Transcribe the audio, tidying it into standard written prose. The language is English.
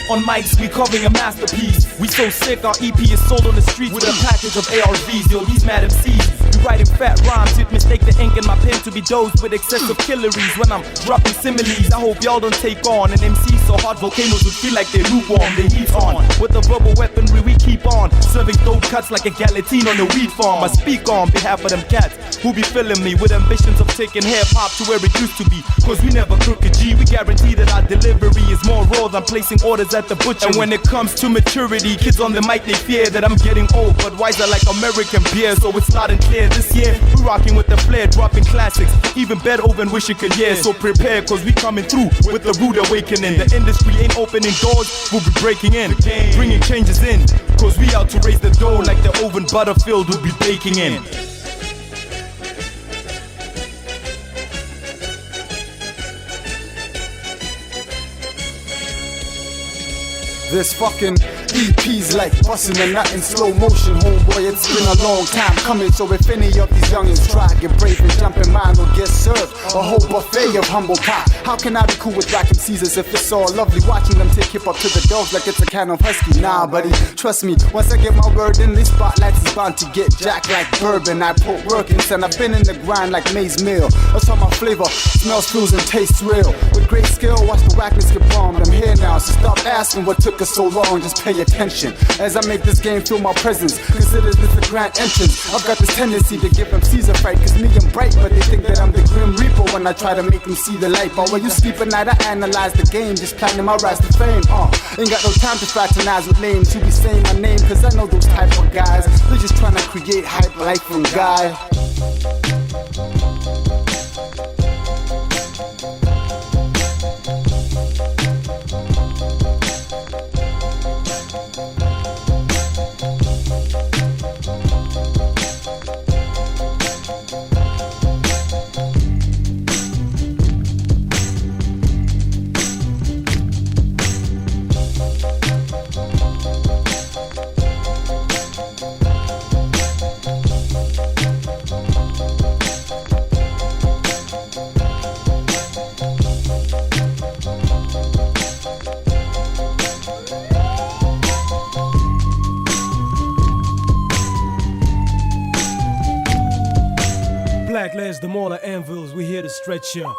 On mics, we covering a masterpiece. We so sick, our EP is sold on the streets with a package of ARVs. Yo, these mad MCs, we writing fat rhymes. You'd mistake the ink in my pen to be dosed with excessive killeries. When I'm dropping similes, I hope y'all don't take on an MC so hot volcanoes would feel like they're lukewarm. They heat on with the verbal weaponry. We keep on serving dope cuts like a galatine on a weed farm. I speak on behalf of them cats who be filling me with ambitions of taking hip hop to where it used to be. Cause we never crooked G. We guarantee that our delivery is more raw than placing orders at the butcher. And when it comes to maturity, kids on the mic they fear that I'm getting old, but wiser like American beer. So it's loud and clear. This year we rocking with the flair, dropping classics, even Beethoven wish you could hear. So prepare, cause we coming through with the rude awakening. The industry ain't opening doors, we'll be breaking in, bringing changes in. Cause we out to raise the dough like the oven Butterfield will be baking in. This fucking EP's like busting a nut in slow motion, homeboy. It's been a long time coming, so if any of these youngins try, get brave and jump in mine, will get served a whole buffet of humble pie. How can I be cool with racking Caesars if it's all lovely watching them take hip hop to the dogs like it's a can of husky? Nah, buddy, trust me, once I get my word in, these spotlights is bound to get jacked like bourbon. I put work in, and I've been in the grind like maize meal. That's how my flavor smells, feels, and tastes real. With great skill, watch the whackness get bombed. I'm here now, so stop asking what took us so long, just pay attention as I make this game feel my presence. Consider this a grand entrance. I've got this tendency to give them Caesar fright, cause me I'm bright, but they think that I'm the Grim Reaper when I try to make them see the light. But when you sleep at night, I analyze the game, just planning my rise to fame. Ain't got no time to fraternize with names who be saying my name, cause I know those type of guys. They're just trying to create hype like from Guy. Black Les, the Mauler Anvils, we here to stretch ya.